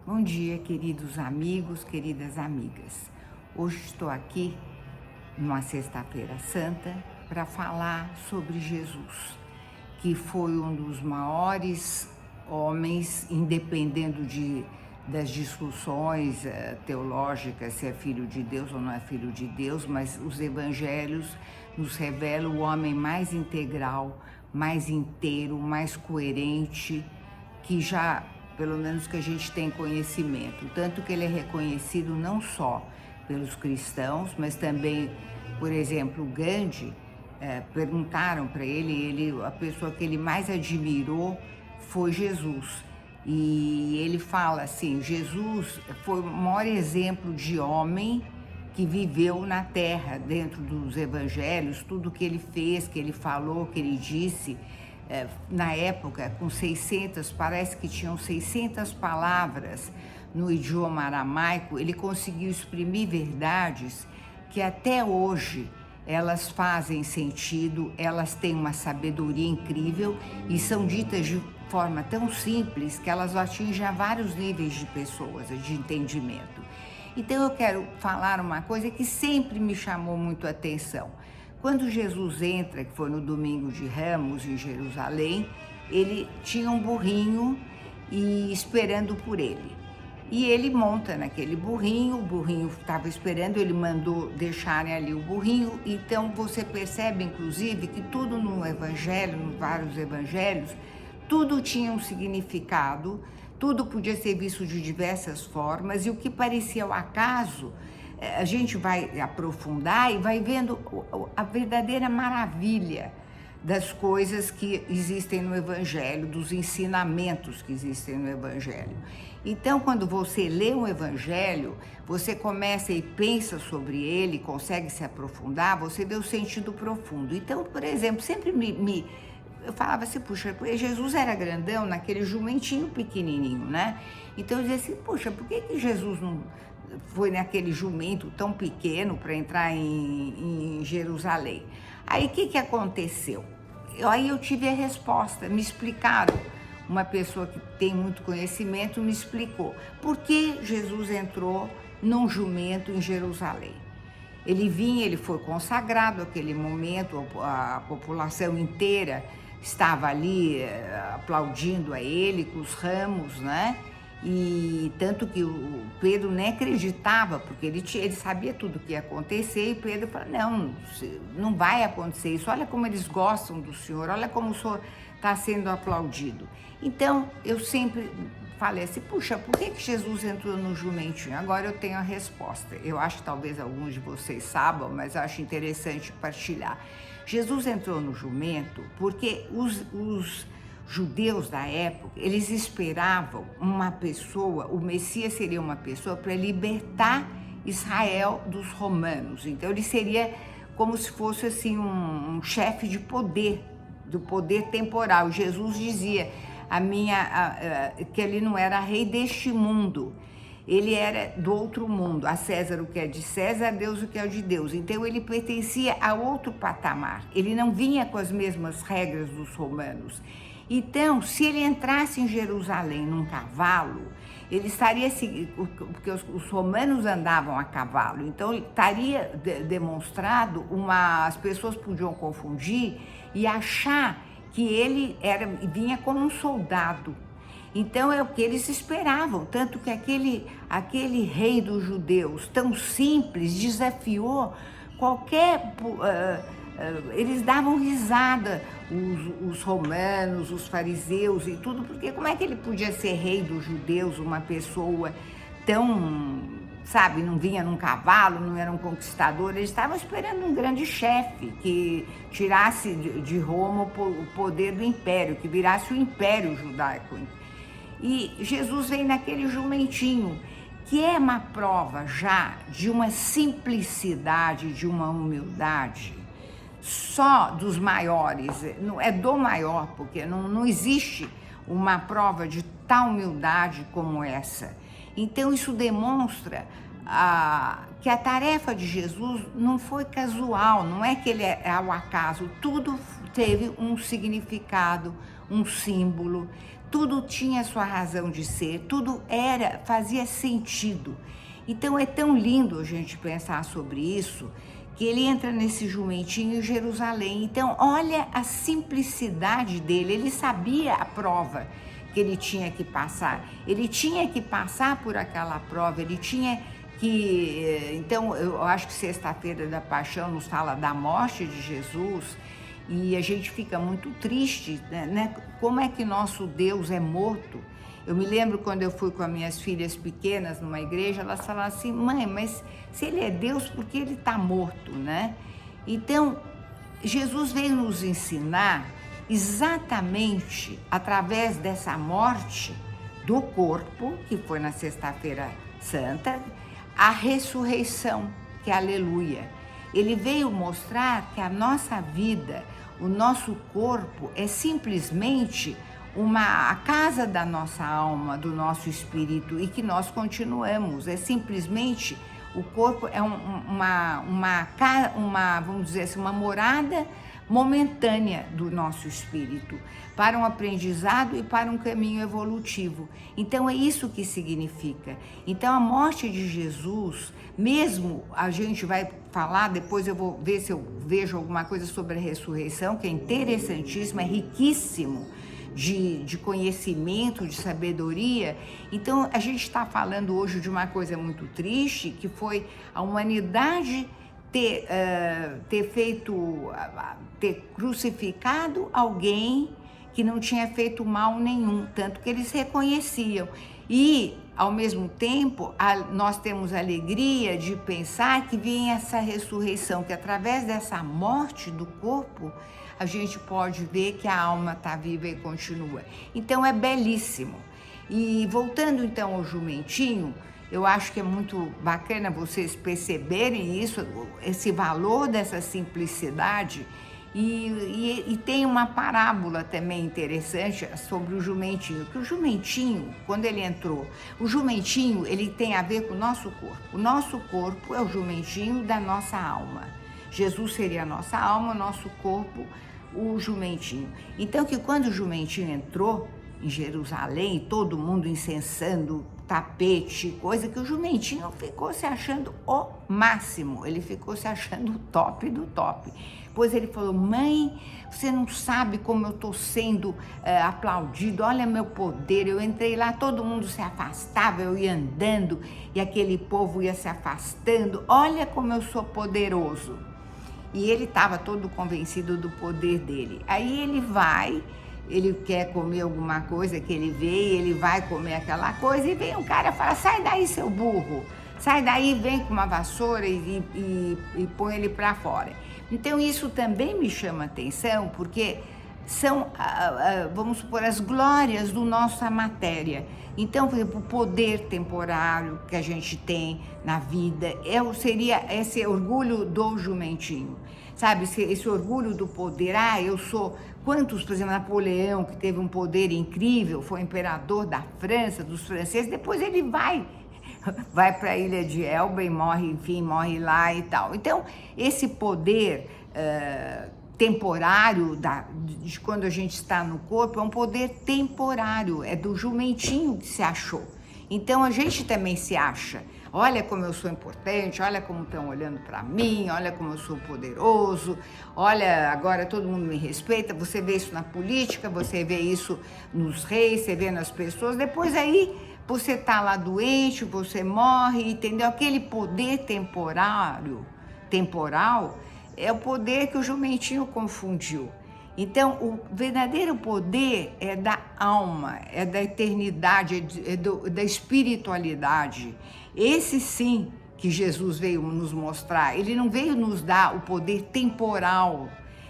Bom dia, queridos amigos, queridas amigas. Hoje estou aqui, numa sexta-feira santa, para falar sobre Jesus, que foi um dos maiores homens, independendo das discussões teológicas, se é filho de Deus ou não é filho de Deus, mas os evangelhos nos revelam o homem mais integral, mais inteiro, mais coerente, que já, pelo menos que a gente tem conhecimento, tanto que ele é reconhecido não só pelos cristãos, mas também, por exemplo, Gandhi, perguntaram para ele, a pessoa que ele mais admirou foi Jesus. E ele fala assim, Jesus foi o maior exemplo de homem que viveu na terra, dentro dos evangelhos, tudo que ele fez, que ele falou, que ele disse, na época, com 600, parece que tinham 600 palavras no idioma aramaico, ele conseguiu exprimir verdades que até hoje elas fazem sentido, elas têm uma sabedoria incrível e são ditas de forma tão simples que elas atingem a vários níveis de pessoas, de entendimento. Então eu quero falar uma coisa que sempre me chamou muito a atenção. Quando Jesus entra, que foi no domingo de Ramos, em Jerusalém, ele tinha um burrinho esperando por ele. E ele monta naquele burrinho, o burrinho estava esperando, ele mandou deixarem ali o burrinho. Então você percebe, inclusive, que tudo no evangelho, nos vários evangelhos, tudo tinha um significado, tudo podia ser visto de diversas formas, e o que parecia o acaso, a gente vai aprofundar e vai vendo a verdadeira maravilha das coisas que existem no Evangelho, dos ensinamentos que existem no Evangelho. Então, quando você lê o Evangelho, você começa e pensa sobre ele, consegue se aprofundar, você vê o sentido profundo. Então, por exemplo, sempre eu falava assim, puxa, Jesus era grandão naquele jumentinho pequenininho, né? Então eu dizia assim, puxa, por que Jesus não foi naquele jumento tão pequeno para entrar em Jerusalém? Aí o que aconteceu? Aí eu tive a resposta, me explicaram. Uma pessoa que tem muito conhecimento me explicou por que Jesus entrou num jumento em Jerusalém. Ele foi consagrado naquele momento, a população inteira estava ali aplaudindo a ele com os ramos, né? E tanto que o Pedro nem acreditava, porque ele sabia tudo o que ia acontecer, e Pedro falou, não vai acontecer isso, olha como eles gostam do Senhor, olha como o Senhor está sendo aplaudido. Então, eu sempre falei assim, puxa, por que Jesus entrou no jumentinho? Agora eu tenho a resposta. Eu acho que talvez alguns de vocês saibam, mas eu acho interessante partilhar. Jesus entrou no jumento porque os judeus da época, eles esperavam uma pessoa, o Messias seria uma pessoa para libertar Israel dos romanos. Então ele seria como se fosse assim um chefe de poder, do poder temporal. Jesus dizia que ele não era rei deste mundo, ele era do outro mundo, a César o que é de César, a Deus o que é de Deus. Então ele pertencia a outro patamar, ele não vinha com as mesmas regras dos romanos. Então, se ele entrasse em Jerusalém num cavalo, ele estaria, porque os romanos andavam a cavalo, então estaria demonstrado as pessoas podiam confundir e achar que ele vinha como um soldado. Então é o que eles esperavam, tanto que aquele rei dos judeus, tão simples, desafiou qualquer... eles davam risada, os romanos, os fariseus e tudo, porque como é que ele podia ser rei dos judeus, uma pessoa tão, sabe, não vinha num cavalo, não era um conquistador, eles estavam esperando um grande chefe que tirasse de Roma o poder do império, que virasse o império judaico. E Jesus vem naquele jumentinho, que é uma prova já de uma simplicidade, de uma humildade, só dos maiores, não é do maior, porque não existe uma prova de tal humildade como essa. Então isso demonstra que a tarefa de Jesus não foi casual, não é que ele é ao acaso, tudo teve um significado, um símbolo, tudo tinha sua razão de ser, tudo fazia sentido. Então é tão lindo a gente pensar sobre isso, que ele entra nesse jumentinho em Jerusalém. Então olha a simplicidade dele, ele sabia a prova que ele tinha que passar por aquela prova, ele tinha que... Então eu acho que Sexta-feira da Paixão nos fala da morte de Jesus, e a gente fica muito triste, né? Como é que nosso Deus é morto? Eu me lembro quando eu fui com as minhas filhas pequenas numa igreja, elas falaram assim: mãe, mas se ele é Deus, por que ele está morto, né? Então, Jesus veio nos ensinar exatamente através dessa morte do corpo, que foi na Sexta-feira Santa, a ressurreição, que é aleluia. Ele veio mostrar que a nossa vida, o nosso corpo é simplesmente a casa da nossa alma, do nosso espírito, e que nós continuamos. É simplesmente, o corpo é vamos dizer assim, uma morada momentânea do nosso espírito, para um aprendizado e para um caminho evolutivo. Então é isso que significa. Então a morte de Jesus, mesmo a gente vai falar, depois eu vou ver se eu vejo alguma coisa sobre a ressurreição, que é interessantíssimo, é riquíssimo de conhecimento, de sabedoria. Então a gente está falando hoje de uma coisa muito triste, que foi a humanidade ter crucificado alguém que não tinha feito mal nenhum, tanto que eles reconheciam. E, ao mesmo tempo, nós temos a alegria de pensar que vem essa ressurreição, que através dessa morte do corpo, a gente pode ver que a alma está viva e continua. Então é belíssimo. E voltando então ao jumentinho, eu acho que é muito bacana vocês perceberem isso, esse valor dessa simplicidade. E tem uma parábola também interessante sobre o jumentinho, que o jumentinho, quando ele entrou, o jumentinho, ele tem a ver com o nosso corpo. O nosso corpo é o jumentinho da nossa alma. Jesus seria a nossa alma, o nosso corpo, o jumentinho. Então, que quando o jumentinho entrou em Jerusalém, todo mundo incensando, tapete, coisa, que o jumentinho ficou se achando o máximo, ele ficou se achando o top do top. Pois ele falou: mãe, você não sabe como eu estou sendo aplaudido, olha meu poder. Eu entrei lá, todo mundo se afastava, eu ia andando e aquele povo ia se afastando, olha como eu sou poderoso. E ele estava todo convencido do poder dele. Aí ele quer comer alguma coisa que ele vê, ele vai comer aquela coisa, e vem um cara e fala: sai daí, seu burro, sai daí, vem com uma vassoura e põe ele para fora. Então isso também me chama atenção, porque são, vamos supor, as glórias da nossa matéria. Então, por exemplo, o poder temporário que a gente tem na vida, seria esse orgulho do jumentinho, sabe? Esse orgulho do poder. Eu sou... Quantos, por exemplo, Napoleão, que teve um poder incrível, foi imperador da França, dos franceses, depois ele vai para a ilha de Elba e morre lá e tal. Então, esse poder temporário de quando a gente está no corpo é um poder temporário, é do jumentinho que se achou. Então a gente também se acha: olha como eu sou importante, olha como estão olhando para mim, olha como eu sou poderoso, olha, agora todo mundo me respeita. Você vê isso na política, você vê isso nos reis, você vê nas pessoas. Depois aí você está lá doente, você morre, entendeu? Aquele poder temporal é o poder que o jumentinho confundiu. Então, o verdadeiro poder é da alma, é da eternidade, da espiritualidade. Esse sim que Jesus veio nos mostrar. Ele não veio nos dar o poder temporal,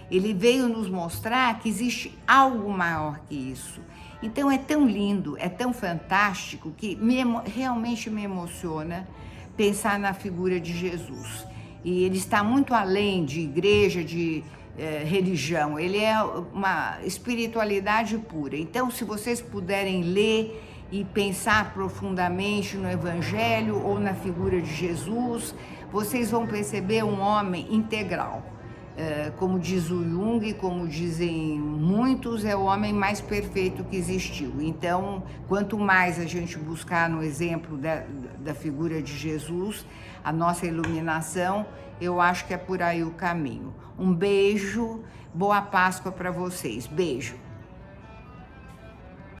ele veio nos mostrar que existe algo maior que isso. Então é tão lindo, é tão fantástico, que realmente me emociona pensar na figura de Jesus. E ele está muito além de igreja, de religião, ele é uma espiritualidade pura. Então, se vocês puderem ler e pensar profundamente no Evangelho ou na figura de Jesus, vocês vão perceber um homem integral. como diz o Jung, como dizem muitos, é o homem mais perfeito que existiu. Então, quanto mais a gente buscar no exemplo da figura de Jesus, a nossa iluminação, eu acho que é por aí o caminho. Um beijo, boa Páscoa para vocês. Beijo.